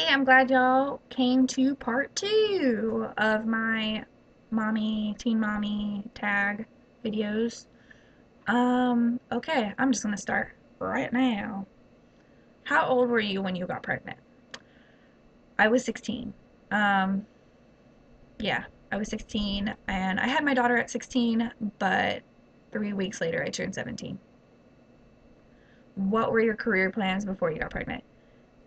I'm glad y'all came to part two of my teen mommy tag videos. Okay, I'm just gonna start right now. How old were you when you got pregnant? I was 16. Um, yeah, I was 16 and I had my daughter at 16, but 3 weeks later I turned 17. What were your career plans before you got pregnant?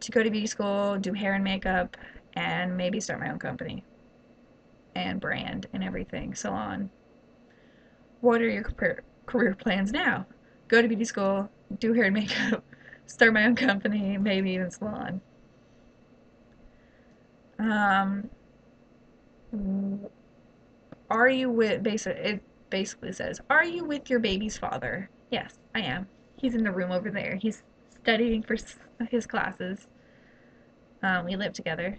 To go to beauty school, do hair and makeup, and maybe start my own company and brand and everything, salon. What are your career plans now? Go to beauty school, do hair and makeup, start my own company, maybe even salon. Um, are you with, it basically says, are you with your baby's father? Yes, I am. He's in the room over there. He's studying for his classes. We live together.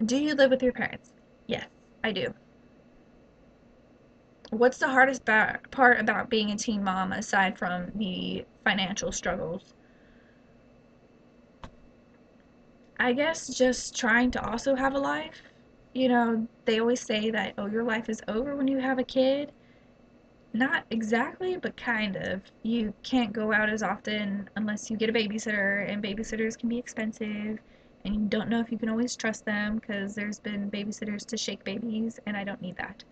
Do you live with your parents? Yes, I do. What's the hardest part about being a teen mom aside from the financial struggles? I guess just trying to also have a life. They always say that, oh, your life is over when you have a kid. Not exactly, but kind of. You can't go out as often unless you get a babysitter, and babysitters can be expensive, and you don't know if you can always trust them because there's been babysitters to shake babies, and I don't need that.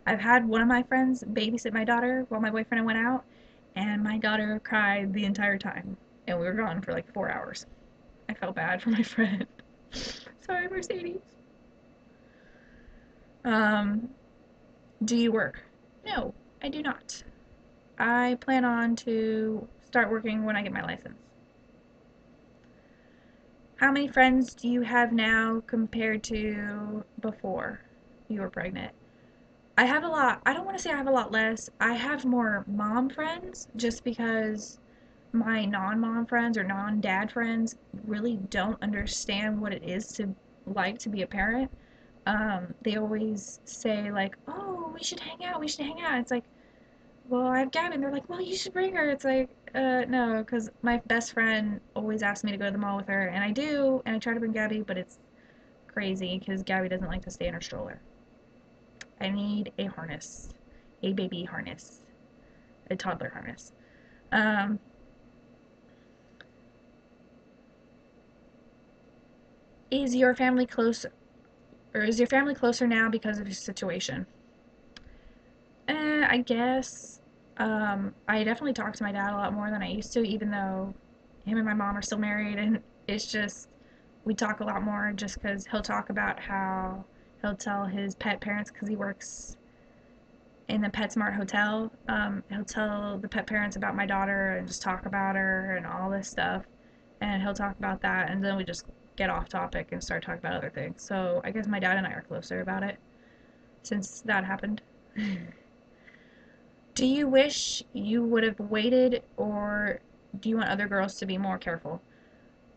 I've had one of my friends babysit my daughter while my boyfriend and I went out, and my daughter cried the entire time, and we were gone for like 4 hours. I felt bad for my friend. Sorry, Mercedes. Um, do you work? No, I do not. I plan on to start working when I get my license. How many friends do you have now compared to before you were pregnant? I have a lot. I don't want to say I have a lot less. I have more mom friends just because my non-mom friends or non-dad friends really don't understand what it is to like to be a parent. They always say like, "Oh, we should hang out. We should hang out." It's like, well, I have Gabby, and they're like, "Well, you should bring her." It's like, no, because my best friend always asks me to go to the mall with her, and I do, and I try to bring Gabby, but it's crazy because Gabby doesn't like to stay in her stroller. I need a harness, a baby harness, a toddler harness. Um, is your family close, or is your family closer now because of your situation? I guess. I definitely talk to my dad a lot more than I used to, even though him and my mom are still married, and it's just we talk a lot more just because he'll talk about how he'll tell his pet parents because he works in the PetSmart hotel. He'll tell the pet parents about my daughter and just talk about her and all this stuff, and he'll talk about that, and then we just get off topic and start talking about other things. So I guess my dad and I are closer about it since that happened. Do you wish you would have waited, or do you want other girls to be more careful?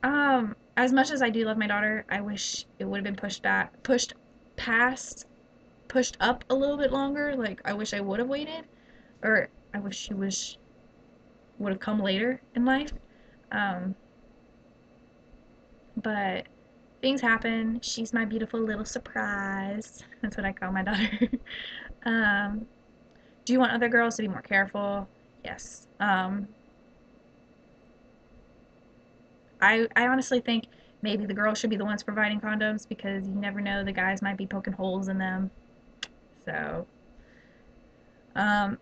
As much as I do love my daughter, I wish it would have been past, pushed up a little bit longer. Like, I wish I would have waited, or I wish she would have come later in life. Um, but things happen. She's my beautiful little surprise. That's what I call my daughter. um, do you want other girls to be more careful? Yes. I honestly think maybe the girls should be the ones providing condoms because you never know, the guys might be poking holes in them. So,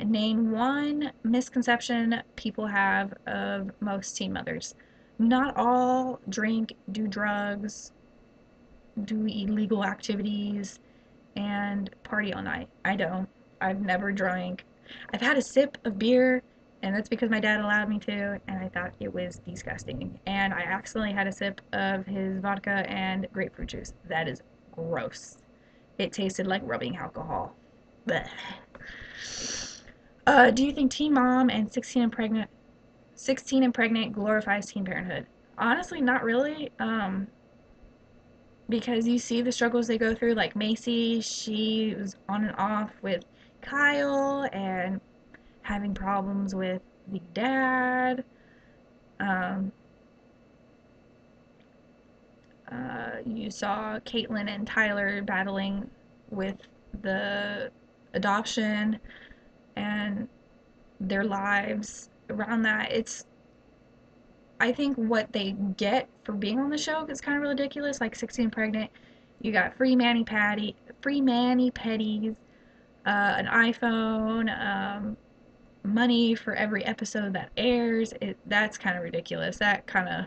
name one misconception people have of most teen mothers. Not all drink, do drugs, do illegal activities, and party all night. I don't. I've never drank. I've had a sip of beer, and that's because my dad allowed me to, and I thought it was disgusting. And I accidentally had a sip of his vodka and grapefruit juice. That is gross. It tasted like rubbing alcohol. Blech. Do you think Teen Mom and 16 and pregnant glorifies teen parenthood? Honestly, not really. Because you see the struggles they go through. Like Macy, she was on and off with Kyle and having problems with the dad. Um, You saw Caitlin and Tyler battling with the adoption and their lives around that. I think what they get for being on the show is kind of ridiculous. Like 16 pregnant, you got free mani petties, an iPhone, money for every episode that airs. That's kind of ridiculous. That kind of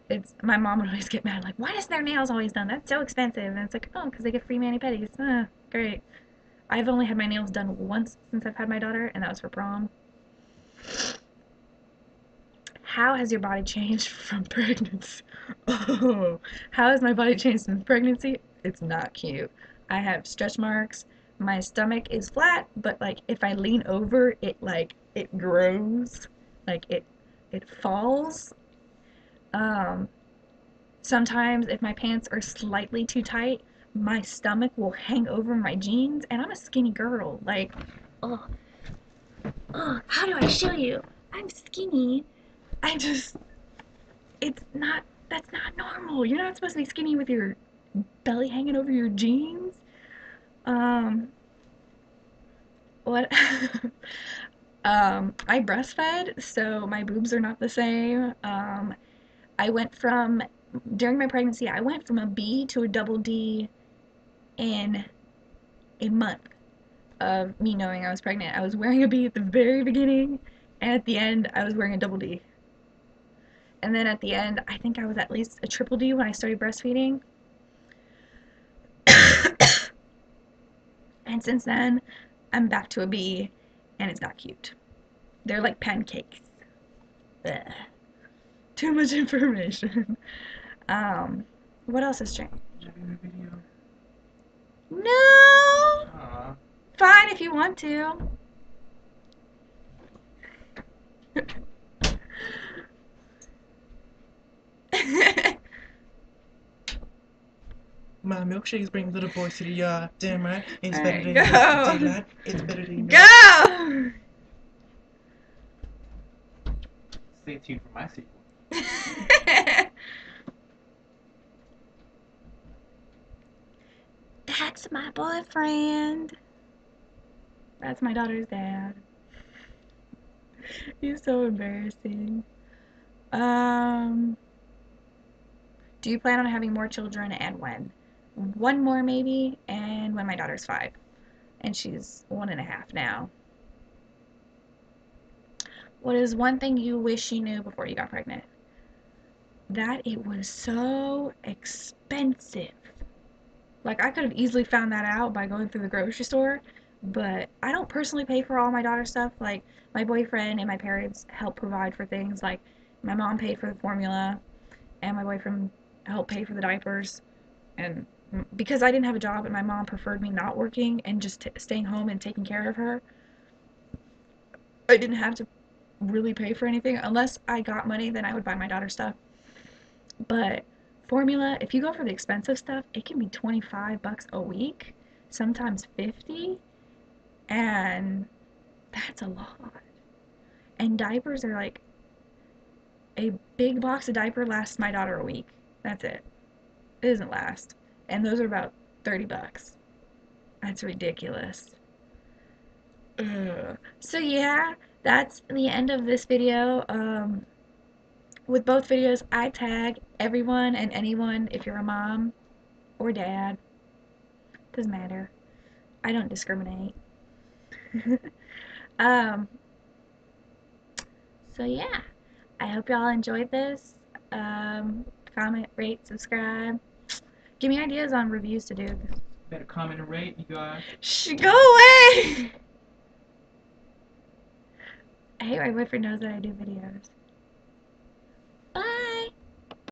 it's my mom would always get mad like, why is their nails always done? That's so expensive. And it's like, oh, because they get free mani pedis. Great. I've only had my nails done once since I've had my daughter, and that was for prom. How has your body changed from pregnancy? Oh, how has my body changed since pregnancy? It's not cute. I have stretch marks. My stomach is flat, but like if I lean over, it grows, like it falls. Um, Sometimes if my pants are slightly too tight, my stomach will hang over my jeans, and I'm a skinny girl. Like, oh, how do I show you? I'm skinny. I just, it's not, that's not normal. You're not supposed to be skinny with your belly hanging over your jeans. Um, what? I breastfed, so my boobs are not the same. I went from, during my pregnancy, I went from a B to a double D in a month of me knowing I was pregnant. I was wearing a B at the very beginning, and at the end, I was wearing a double D. And then at the end, I think I was at least a triple D when I started breastfeeding. And since then, I'm back to a B, and it's not cute. They're like pancakes. Ugh. Too much information. What else has changed? No! Aw. Fine if you want to. My milkshakes bring little boys to the yard. Damn right. It's better than Go. daylight. It's better than Go! Stay tuned for my sequel. That's my boyfriend. That's my daughter's dad. He's so embarrassing. Do you plan on having more children and when? One more maybe, and when my daughter's 5. And she's 1.5 now. What is one thing you wish you knew before you got pregnant? That it was so expensive. Like, I could have easily found that out by going through the grocery store, but I don't personally pay for all my daughter's stuff. Like, my boyfriend and my parents help provide for things. Like, my mom paid for the formula, and my boyfriend helped pay for the diapers. And because I didn't have a job and my mom preferred me not working and just staying home and taking care of her, I didn't have to really pay for anything. Unless I got money, then I would buy my daughter stuff. But formula, if you go for the expensive stuff, it can be $25 a week, sometimes 50, and that's a lot. And diapers are like, a big box of diaper lasts my daughter a week. That's it. It doesn't last. And those are about $30. That's ridiculous. Ugh. So yeah, that's the end of this video. With both videos, I tag everyone and anyone if you're a mom or dad. Doesn't matter. I don't discriminate. um, so yeah, I hope y'all enjoyed this. Comment, rate, subscribe. Give me ideas on reviews to do. Better comment and rate, you guys. Shh, go away! I hate my boyfriend knows that I do videos.